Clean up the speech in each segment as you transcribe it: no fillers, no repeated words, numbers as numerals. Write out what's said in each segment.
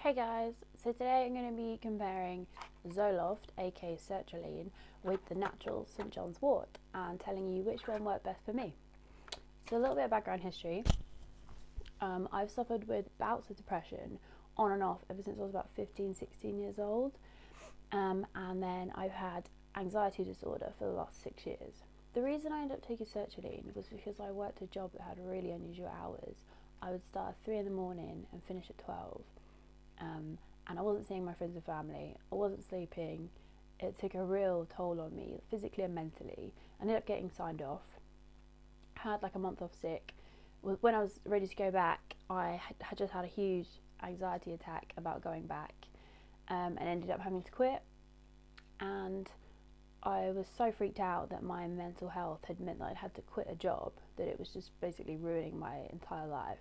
Hey guys, so today I'm going to be comparing Zoloft, aka Sertraline, with the natural St. John's Wort and telling you which one worked best for me. So a little bit of background history. I've suffered with bouts of depression on and off ever since I was about 15, 16 years old. And then I've had anxiety disorder for the last 6 years. The reason I ended up taking Sertraline was because I worked a job that had really unusual hours. I would start at 3 in the morning and finish at 12. And I wasn't seeing my friends and family, I wasn't sleeping. It took a real toll on me, physically and mentally. I ended up getting signed off, had like a month off sick. When I was ready to go back, I had just had a huge anxiety attack about going back, and ended up having to quit. And I was so freaked out that my mental health had meant that I'd had to quit a job, that it was just basically ruining my entire life,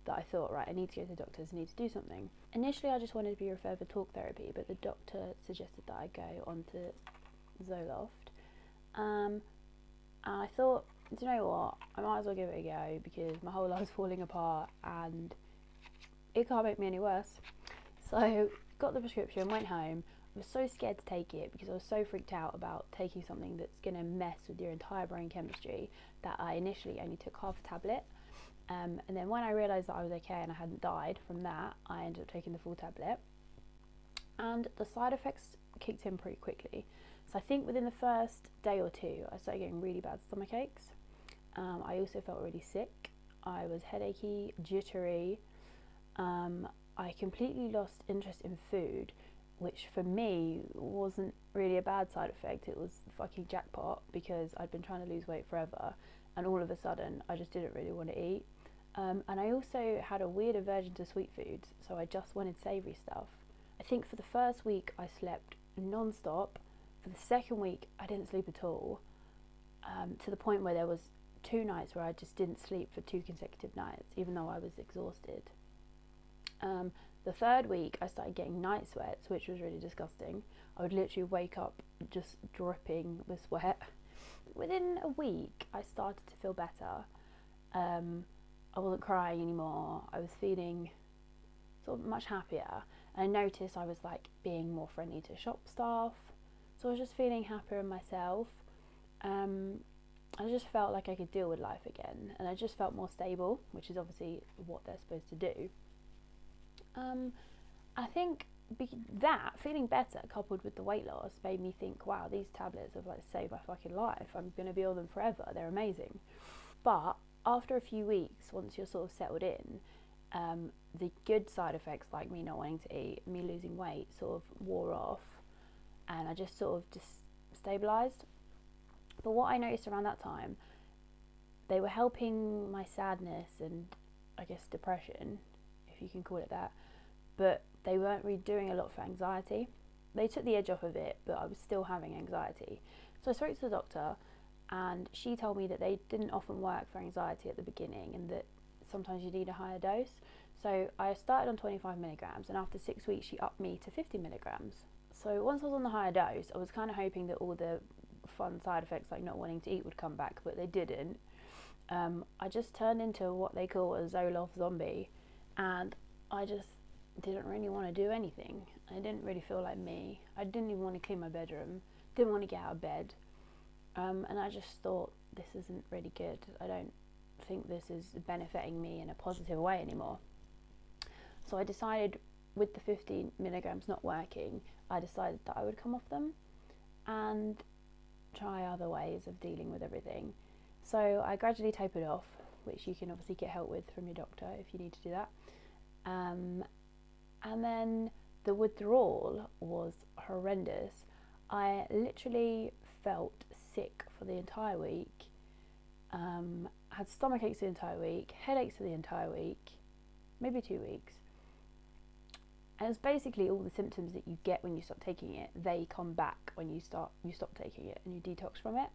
that I thought, right, I need to go to the doctors, I need to do something. Initially, I just wanted to be referred for talk therapy, but the doctor suggested that I go on to Zoloft. And I thought, do you know what, I might as well give it a go, because my whole life's falling apart and it can't make me any worse. So, got the prescription, went home. I was so scared to take it because I was so freaked out about taking something that's going to mess with your entire brain chemistry that I initially only took half a tablet. And then when I realised that I was okay and I hadn't died from that, I ended up taking the full tablet. And the side effects kicked in pretty quickly. So I think within the first day or two, I started getting really bad stomach aches. I also felt really sick. I was headachy, jittery. I completely lost interest in food, which for me wasn't really a bad side effect. It was fucking jackpot, because I'd been trying to lose weight forever, and all of a sudden I just didn't really want to eat. And I also had a weird aversion to sweet foods, so I just wanted savoury stuff. I think for the first week I slept non-stop. For the second week I didn't sleep at all, to the point where there was 2 nights where I just didn't sleep for 2 consecutive nights, even though I was exhausted. The third week I started getting night sweats, which was really disgusting. I would literally wake up just dripping with sweat. Within a week I started to feel better. I wasn't crying anymore. I was feeling sort of much happier. And I noticed I was like being more friendly to shop staff. So I was just feeling happier in myself. I just felt like I could deal with life again. And I just felt more stable, which is obviously what they're supposed to do. I think that feeling better coupled with the weight loss made me think, wow, these tablets have like saved my fucking life. I'm going to be on them forever. They're amazing. But after a few weeks, once you're sort of settled in, the good side effects like me not wanting to eat, me losing weight sort of wore off, and I just sort of just stabilised. But what I noticed around that time, they were helping my sadness and I guess depression, if you can call it that, but they weren't really doing a lot for anxiety. They took the edge off of it, but I was still having anxiety. So I spoke to the doctor, and she told me that they didn't often work for anxiety at the beginning, and that sometimes you need a higher dose. So I started on 25 milligrams, and after 6 weeks she upped me to 50 milligrams. So once I was on the higher dose, I was kind of hoping that all the fun side effects like not wanting to eat would come back, but they didn't. I just turned into what they call a Zoloft zombie, and I just didn't really want to do anything. I didn't really feel like me. I didn't even want to clean my bedroom, didn't want to get out of bed. And I just thought, this isn't really good. I don't think this is benefiting me in a positive way anymore. So I decided, with the 50 milligrams not working, I decided that I would come off them and try other ways of dealing with everything. So I gradually tapered off, which you can obviously get help with from your doctor if you need to do that. And then the withdrawal was horrendous. I literally felt sick for the entire week, had stomach aches the entire week, headaches for the entire week, maybe 2 weeks. And it's basically all the symptoms that you get when you stop taking it, they come back when you stop taking it and you detox from it.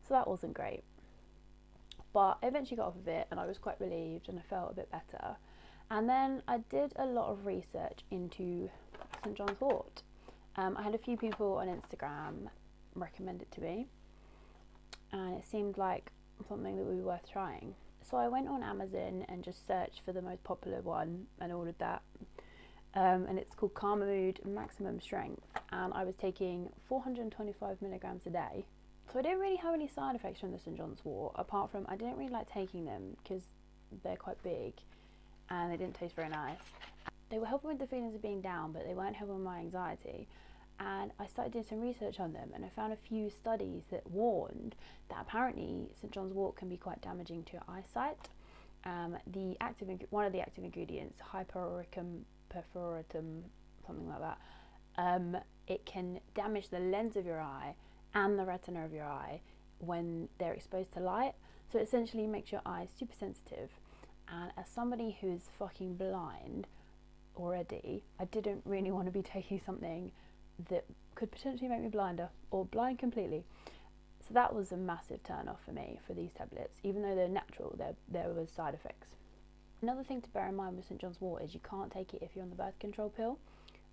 So that wasn't great. But I eventually got off of it and I was quite relieved and I felt a bit better. And then I did a lot of research into St. John's Wort. I had a few people on Instagram recommend it to me, and it seemed like something that would be worth trying. So I went on Amazon and just searched for the most popular one and ordered that. and it's called Calmer Mood Maximum Strength, and I was taking 425 milligrams a day. So I didn't really have any side effects from the St. John's wort, apart from I didn't really like taking them because they're quite big and they didn't taste very nice. They were helping with the feelings of being down, but they weren't helping with my anxiety. And I started doing some research on them, and I found a few studies that warned that apparently St. John's wort can be quite damaging to your eyesight. One of the active ingredients, hypericum perforatum, something like that, it can damage the lens of your eye and the retina of your eye when they're exposed to light. So it essentially makes your eyes super sensitive. And as somebody who's fucking blind already, I didn't really want to be taking something that could potentially make me blinder or blind completely. So that was a massive turn off for me for these tablets. Even though they're natural, there was side effects. Another thing to bear in mind with St. John's wort is you can't take it if you're on the birth control pill,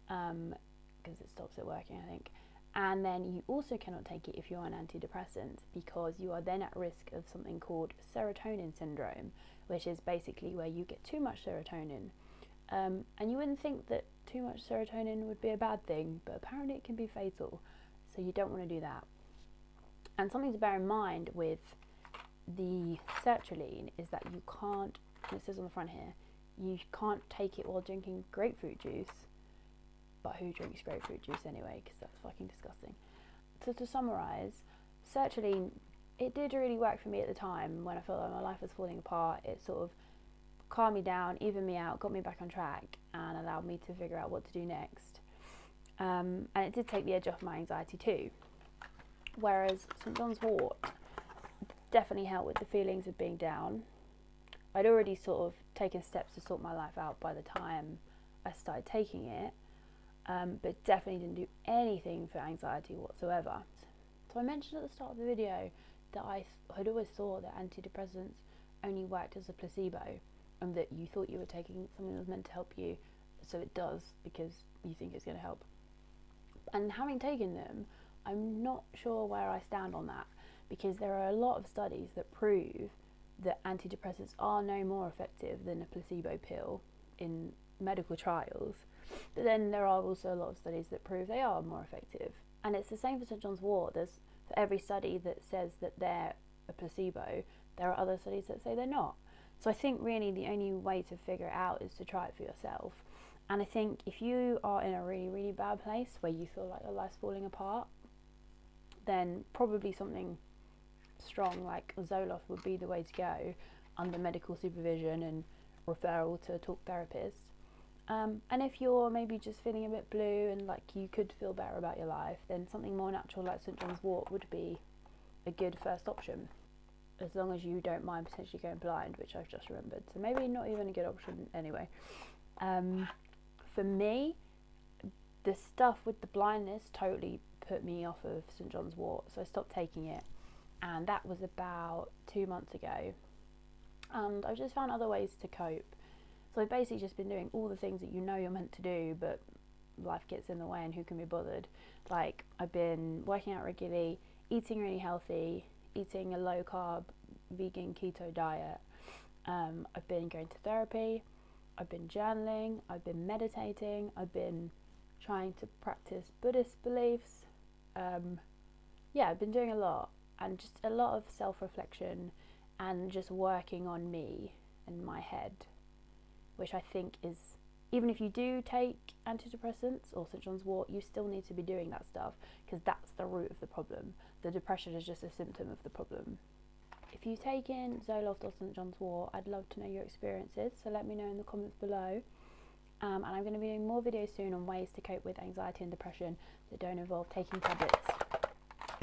because it stops it working, I think. And then you also cannot take it if you're on antidepressants, because you are then at risk of something called serotonin syndrome, which is basically where you get too much serotonin. And you wouldn't think that too much serotonin would be a bad thing, but apparently it can be fatal, so you don't want to do that. And something to bear in mind with the Sertraline is that you can't, it says on the front here, you can't take it while drinking grapefruit juice. But who drinks grapefruit juice anyway, because that's fucking disgusting. So to summarise, Sertraline, it did really work for me at the time when I felt like my life was falling apart. It sort of calmed me down, evened me out, got me back on track, and allowed me to figure out what to do next. And it did take the edge off my anxiety too. Whereas St. John's wort definitely helped with the feelings of being down. I'd already sort of taken steps to sort my life out by the time I started taking it. But definitely didn't do anything for anxiety whatsoever. So I mentioned at the start of the video that I had always thought that antidepressants only worked as a placebo, and that you thought you were taking something that was meant to help you, so it does because you think it's going to help. And having taken them, I'm not sure where I stand on that, because there are a lot of studies that prove that antidepressants are no more effective than a placebo pill in medical trials. But then there are also a lot of studies that prove they are more effective. And it's the same for St. John's wort. There's, for every study that says that they're a placebo, there are other studies that say they're not. So I think really the only way to figure it out is to try it for yourself. And I think if you are in a really, really bad place where you feel like your life's falling apart, then probably something strong like Zoloft would be the way to go, under medical supervision and referral to a talk therapist. And if you're maybe just feeling a bit blue and like you could feel better about your life, then something more natural like St. John's wort would be a good first option, as long as you don't mind potentially going blind, which I've just remembered. So maybe not even a good option anyway. For me, the stuff with the blindness totally put me off of St. John's wort, so I stopped taking it, and that was about 2 months ago. And I've just found other ways to cope. So I've basically just been doing all the things that you know you're meant to do, but life gets in the way and who can be bothered. Like, I've been working out regularly, eating really healthy, eating a low carb, vegan keto diet. I've been going to therapy, I've been journaling, I've been meditating, I've been trying to practice Buddhist beliefs. I've been doing a lot, and just a lot of self-reflection and just working on me and my head, which I think is, even if you do take antidepressants or St. John's wort, you still need to be doing that stuff, because that's the root of the problem. The depression is just a symptom of the problem. If you've taken Zoloft or St. John's wort, I'd love to know your experiences, so let me know in the comments below. And I'm going to be doing more videos soon on ways to cope with anxiety and depression that don't involve taking tablets.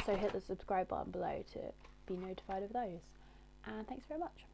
So hit the subscribe button below to be notified of those. And thanks very much.